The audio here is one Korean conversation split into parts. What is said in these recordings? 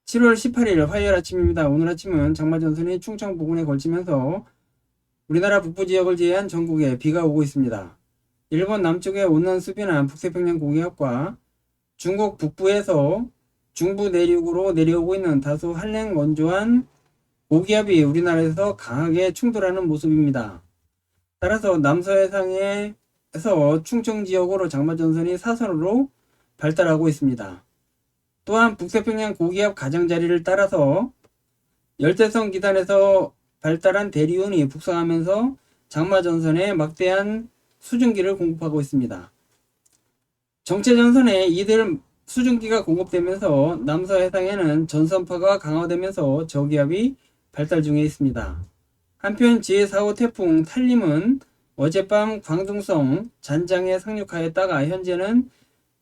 7월 18일 화요일 아침입니다. 오늘 아침은 장마전선이 충청 부근에 걸치면서 우리나라 북부 지역을 제외한 전국에 비가 오고 있습니다. 일본 남쪽의 온난 수비나 북태평양 고기압과 중국 북부에서 중부 내륙으로 내려오고 있는 다소 한랭 건조한 고기압이 우리나라에서 강하게 충돌하는 모습입니다. 따라서 남서해상에서 충청 지역으로 장마전선이 사선으로 발달하고 있습니다. 또한 북태평양 고기압 가장자리를 따라서 열대성 기단에서 발달한 대리운이 북상하면서 장마전선에 막대한 수증기를 공급하고 있습니다. 정체전선에 이들 수증기가 공급되면서 남서해상에는 전선파가 강화되면서 저기압이 발달 중에 있습니다. 한편 제4호 태풍 탈림은 어젯밤 광둥성 잔장에 상륙하였다가 현재는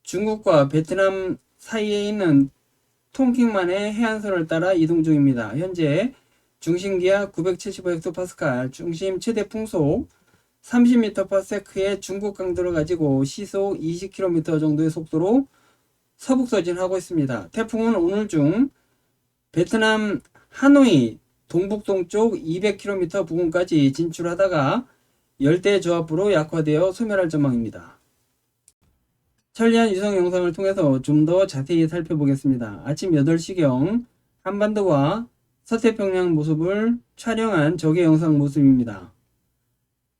중국과 베트남 사이에 있는 tonkin만의 해안선을 따라 이동 중입니다. 현재 중심기압 975헥토파스칼, 중심 최대 풍속 30m/s의 중국 강도를 가지고 시속 20km 정도의 속도로 서북서진하고 있습니다. 태풍은 오늘 중 베트남 하노이 동북동쪽 200km 부근까지 진출하다가 열대저압부로 약화되어 소멸할 전망입니다. 천리안 위성 영상을 통해서 좀 더 자세히 살펴보겠습니다. 아침 8시경 한반도와 서태평양 모습을 촬영한 적의 영상 모습입니다.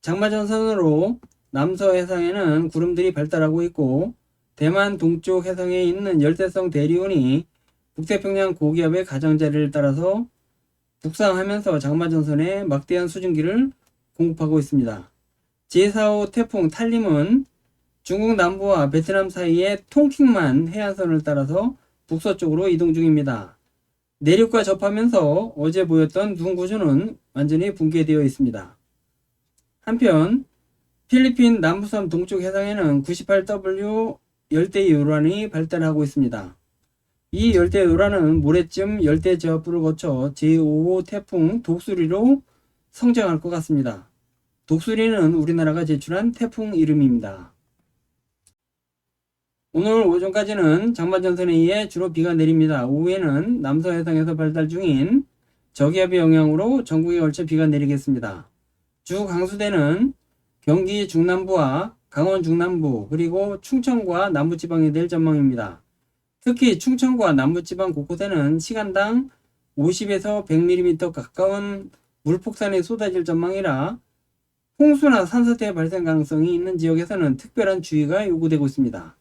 장마전선으로 남서해상에는 구름들이 발달하고 있고 대만 동쪽 해상에 있는 열대성 대리운이 북태평양 고기압의 가장자리를 따라서 북상하면서 장마전선에 막대한 수증기를 공급하고 있습니다. 제4호 태풍 탈림은 중국 남부와 베트남 사이의 tonkin만 해안선을 따라서 북서쪽으로 이동 중입니다. 내륙과 접하면서 어제 보였던 눈 구조는 완전히 붕괴되어 있습니다. 한편 필리핀 남부섬 동쪽 해상에는 98W 열대요란이 발달하고 있습니다. 이 열대요란은 모레쯤 열대저압부를 거쳐 제5호 태풍 독수리로 성장할 것 같습니다. 독수리는 우리나라가 제출한 태풍 이름입니다. 오늘 오전까지는 장마전선에 의해 주로 비가 내립니다. 오후에는 남서해상에서 발달 중인 저기압의 영향으로 전국에 걸쳐 비가 내리겠습니다. 주 강수대는 경기 중남부와 강원 중남부 그리고 충청과 남부지방에 낼 전망입니다. 특히 충청과 남부지방 곳곳에는 시간당 50에서 100mm 가까운 물폭탄이 쏟아질 전망이라 홍수나 산사태 발생 가능성이 있는 지역에서는 특별한 주의가 요구되고 있습니다.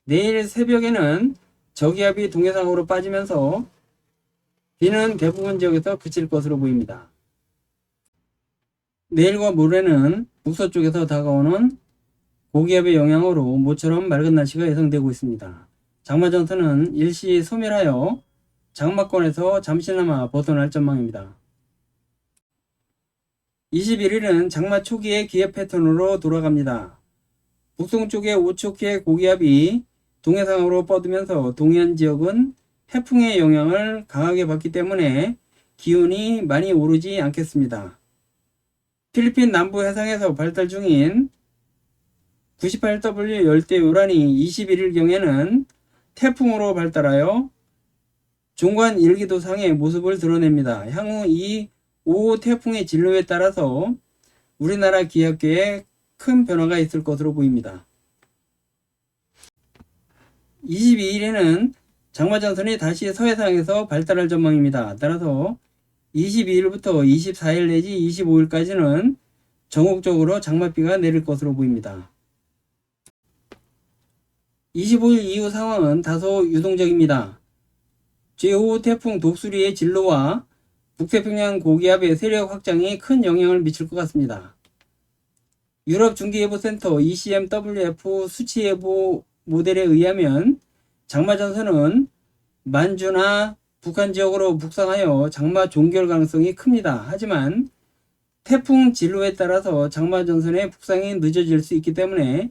내일 새벽에는 저기압이 동해상으로 빠지면서 비는 대부분 지역에서 그칠 것으로 보입니다. 내일과 모레는 북서쪽에서 다가오는 고기압의 영향으로 모처럼 맑은 날씨가 예상되고 있습니다. 장마전선은 일시 소멸하여 장마권에서 잠시나마 벗어날 전망입니다. 21일은 장마 초기의 기압 패턴으로 돌아갑니다. 북동쪽의 5척의 고기압이 동해상으로 뻗으면서 동해안 지역은 해풍의 영향을 강하게 받기 때문에 기온이 많이 오르지 않겠습니다. 필리핀 남부 해상에서 발달 중인 98W 열대요란이 21일경에는 태풍으로 발달하여 종관 일기도상의 모습을 드러냅니다. 향후 이 5호 태풍의 진로에 따라서 우리나라 기압계에 큰 변화가 있을 것으로 보입니다. 22일에는 장마전선이 다시 서해상에서 발달할 전망입니다. 따라서 22일부터 24일 내지 25일까지는 전국적으로 장맛비가 내릴 것으로 보입니다. 25일 이후 상황은 다소 유동적입니다. 제5호 태풍 독수리의 진로와 북태평양 고기압의 세력 확장이 큰 영향을 미칠 것 같습니다. 유럽 중기예보센터 ECMWF 수치예보 모델에 의하면 장마전선은 만주나 북한 지역으로 북상하여 장마 종결 가능성이 큽니다. 하지만 태풍 진로에 따라서 장마전선의 북상이 늦어질 수 있기 때문에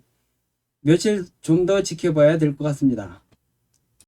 며칠 좀 더 지켜봐야 될 것 같습니다.